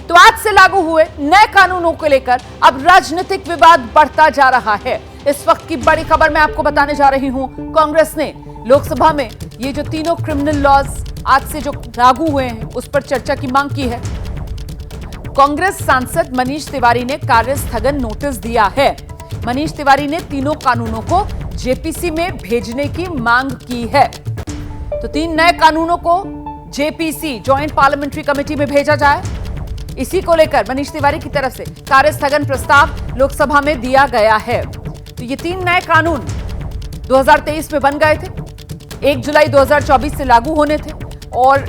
तो आज से लागू हुए नए कानूनों को लेकर अब राजनीतिक विवाद बढ़ता जा रहा है। इस वक्त की बड़ी खबर मैं आपको बताने जा रही हूं। कांग्रेस ने लोकसभा में ये जो तीनों क्रिमिनल लॉज आज से जो लागू हुए हैं उस पर चर्चा की मांग की है। कांग्रेस सांसद मनीष तिवारी ने कार्य स्थगन नोटिस दिया है। मनीष तिवारी ने तीनों कानूनों को जेपीसी में भेजने की मांग की है। तो तीन नए कानूनों को जेपीसी जॉइंट पार्लियामेंट्री कमेटी में भेजा जाए, इसी को लेकर मनीष तिवारी की तरफ से कार्य स्थगन प्रस्ताव लोकसभा में दिया गया है। तो ये तीन नए कानून 2023 में बन गए थे, 1 जुलाई 2024 से लागू होने थे और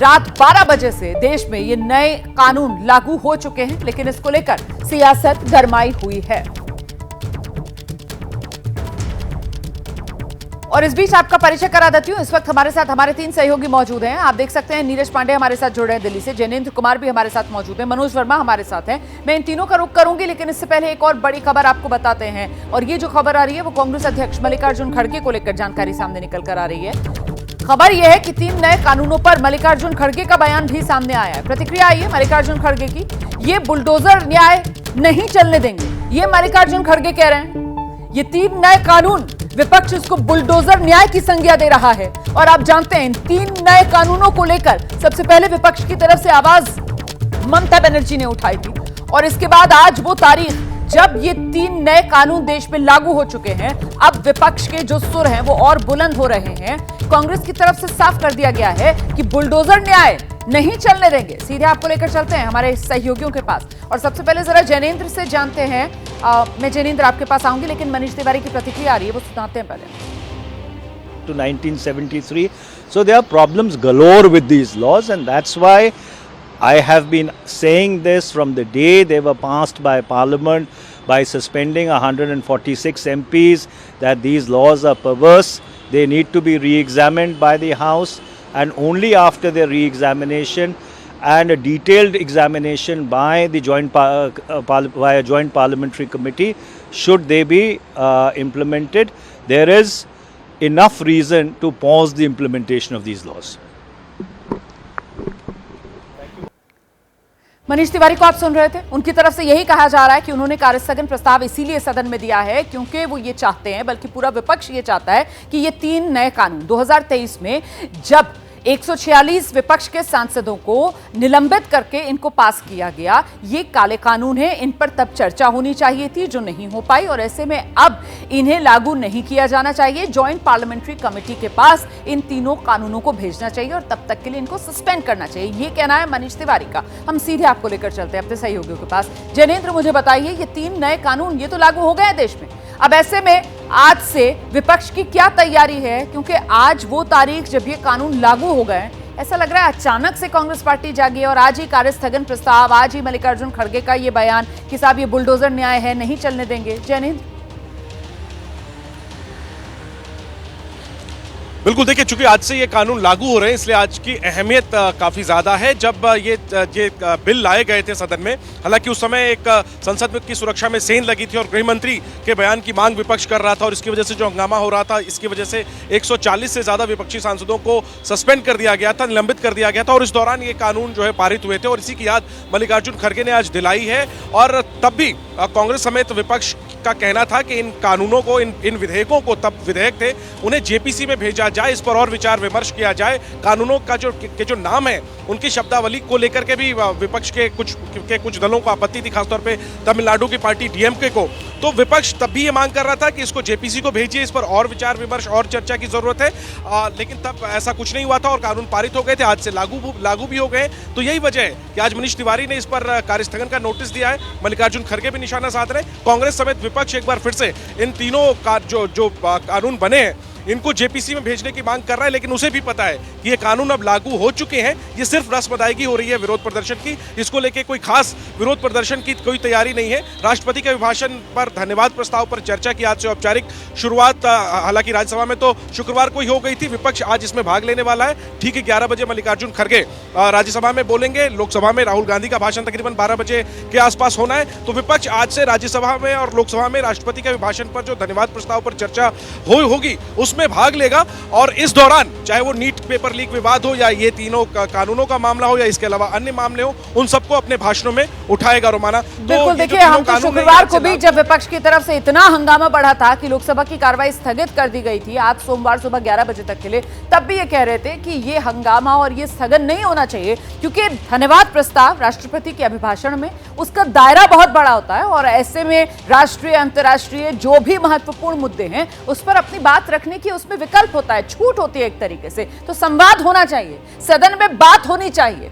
रात 12 बजे से देश में ये नए कानून लागू हो चुके हैं, लेकिन इसको लेकर सियासत गरमाई हुई है। और इस बीच आपका परिचय करा देती हूं। इस वक्त हमारे साथ हमारे तीन सहयोगी मौजूद हैं। आप देख सकते हैं नीरज पांडे हमारे साथ जुड़ रहे हैं दिल्ली से, जैनेंद्र कुमार भी हमारे साथ मौजूद हैं, मनोज वर्मा हमारे साथ हैं। मैं इन तीनों का रुख करूंगी, लेकिन इससे पहले एक और बड़ी खबर आपको बताते हैं। और ये जो खबर आ रही है वो कांग्रेस अध्यक्ष मल्लिकार्जुन खड़गे को लेकर जानकारी सामने निकल कर आ रही है। खबर यह है कि तीन नए कानूनों पर मल्लिकार्जुन खड़गे का बयान भी सामने आया है। प्रतिक्रिया आई है मल्लिकार्जुन खड़गे की। ये बुलडोजर न्याय नहीं चलने देंगे, ये मल्लिकार्जुन खड़गे कह रहे हैं। ये तीन नए कानून विपक्ष इसको बुलडोजर न्याय की संज्ञा दे रहा है। और आप जानते हैं इन तीन नए कानूनों को लेकर सबसे पहले विपक्ष की तरफ से आवाज ममता बनर्जी ने उठाई थी, और इसके बाद आज वो तारीख जब ये तीन नए कानून देश में लागू हो चुके हैं, अब विपक्ष के जो सुर हैं वो और बुलंद हो रहे हैं। कांग्रेस की तरफ से साफ कर दिया गया है कि बुलडोजर न्याय नहीं चलने देंगे। सीधे आपको लेकर चलते हैं हमारे सहयोगियों के पास, और सबसे पहले जरा जैनेंद्र से जानते हैं। मैं जैनेंद्र आपके पास आऊंगी, लेकिन मनीष तिवारी की प्रतिक्रिया आ रही है, वो सुनाते हैं पहले। To 1973, so there are problems galore with these laws, and that's why I have been saying this from the day they were passed by Parliament by suspending 146 MPs, that these laws are perverse. They need to be re-examined by the House, and only after their re-examination and a detailed examination by the joint parliamentary committee should they be implemented. There is enough reason to pause the implementation of these laws. Manish Tiwari को आप सुन रहे थे, उनकी तरफ से यही कहा जा रहा है कि उन्होंने कार्यस्थगन प्रस्ताव इसीलिए सदन में दिया है क्योंकि वो ये चाहते हैं, बल्कि पूरा विपक्ष ये चाहता है कि ये तीन नए कानून 2023 में जब 146 विपक्ष के सांसदों को निलंबित करके इनको पास किया गया, ये काले कानून हैं, इन पर तब चर्चा होनी चाहिए थी जो नहीं हो पाई, और ऐसे में अब इन्हें लागू नहीं किया जाना चाहिए। जॉइंट पार्लियामेंट्री कमेटी के पास इन तीनों कानूनों को भेजना चाहिए और तब तक के लिए इनको सस्पेंड करना चाहिए, ये कहना है मनीष तिवारी का। हम सीधे आपको लेकर चलते हैं अपने सहयोगियों के पास। जैनेंद्र, मुझे बताइए, ये तीन नए कानून ये तो लागू हो गए हैं देश में, अब ऐसे में आज से विपक्ष की क्या तैयारी है? क्योंकि आज वो तारीख जब ये कानून लागू हो गए, ऐसा लग रहा है अचानक से कांग्रेस पार्टी जागी और आज ही कार्यस्थगन प्रस्ताव, आज ही मल्लिकार्जुन खड़गे का ये बयान कि साहब ये बुलडोजर न्याय है, नहीं चलने देंगे। जैनेंद्र, बिल्कुल, देखिए, चूंकि आज से ये कानून लागू हो रहे हैं इसलिए आज की अहमियत काफ़ी ज़्यादा है। जब ये बिल लाए गए थे सदन में, हालांकि उस समय एक संसद की सुरक्षा में सेंध लगी थी और गृह मंत्री के बयान की मांग विपक्ष कर रहा था, और इसकी वजह से जो हंगामा हो रहा था, इसकी वजह से 140 से ज़्यादा विपक्षी सांसदों को सस्पेंड कर दिया गया था, निलंबित कर दिया गया था, और इस दौरान ये कानून जो है पारित हुए थे, और इसी की याद मल्लिकार्जुन खड़गे ने आज दिलाई है। और तब भी कांग्रेस समेत विपक्ष का कहना था कि इन कानूनों को, इन विधेयकों को, तब विधेयक थे, उन्हें जेपीसी में भेजा जाए, इस पर और विचार विमर्श किया जाए। कानूनों का जो नाम है, उनकी शब्दावली को लेकर के भी विपक्ष के कुछ दलों को आपत्ति थी, खासतौर पे तमिलनाडु की पार्टी डीएमके को। तो विपक्ष तब भी ये मांग कर रहा था कि इसको जेपीसी को भेजिए, इस पर और विचार विमर्श और चर्चा की जरूरत है, लेकिन तब ऐसा कुछ नहीं हुआ था और कानून पारित हो गए थे, आज से लागू भी हो गए। तो यही वजह है कि आज मनीष तिवारी ने इस पर कार्यस्थगन का नोटिस दिया है। मल्लिकार्जुन खड़गे भी निशाना साध रहे, कांग्रेस समेत विपक्ष एक बार फिर से इन तीनों का जो कानून बने हैं इनको जेपीसी में भेजने की मांग कर रहा है, लेकिन उसे भी पता है कि ये कानून अब लागू हो चुके हैं, ये सिर्फ रस्म अदायगी हो रही है विरोध प्रदर्शन की। इसको लेके कोई खास विरोध प्रदर्शन की कोई तैयारी नहीं है। राष्ट्रपति के अभिभाषण पर धन्यवाद प्रस्ताव पर चर्चा की आज से औपचारिक शुरुआत, हालांकि राज्यसभा में तो शुक्रवार को ही हो गई थी। विपक्ष आज इसमें भाग लेने वाला है। ठीक है, 11 बजे मल्लिकार्जुन खड़गे राज्यसभा में बोलेंगे, लोकसभा में राहुल गांधी का भाषण तकरीबन 12 बजे के आसपास होना है। तो विपक्ष आज से राज्यसभा में और लोकसभा में राष्ट्रपति के अभिभाषण पर जो धन्यवाद प्रस्ताव पर चर्चा होगी, उसमें उसमें भाग लेगा और इस दौरान चाहे वो नीट पेपर लीक विवाद हो या ये तीनों कानूनों का मामला हो या इसके अलावा अन्य मामले हो, उन सबको अपने भाषणों में उठाएगा रोमाना। बिल्कुल, देखिए हम तो शुक्रवार को भी जब विपक्ष की तरफ से इतना हंगामा बढ़ा था कि लोकसभा की कार्रवाई स्थगित कर दी गई थी आज सोमवार सुबह 11 बजे तक के लिए, तब भी ये कह रहे थे कि ये हंगामा और ये स्थगन नहीं होना चाहिए क्योंकि धन्यवाद प्रस्ताव राष्ट्रपति के अभिभाषण में उसका दायरा बहुत बड़ा होता है और ऐसे में राष्ट्रीय अंतर्राष्ट्रीय जो भी महत्वपूर्ण मुद्दे हैं उस पर अपनी बात रखने की उसमें विकल्प होता है, छूट होती है एक तरीके से। तो संवाद होना चाहिए, सदन में बात होनी चाहिए।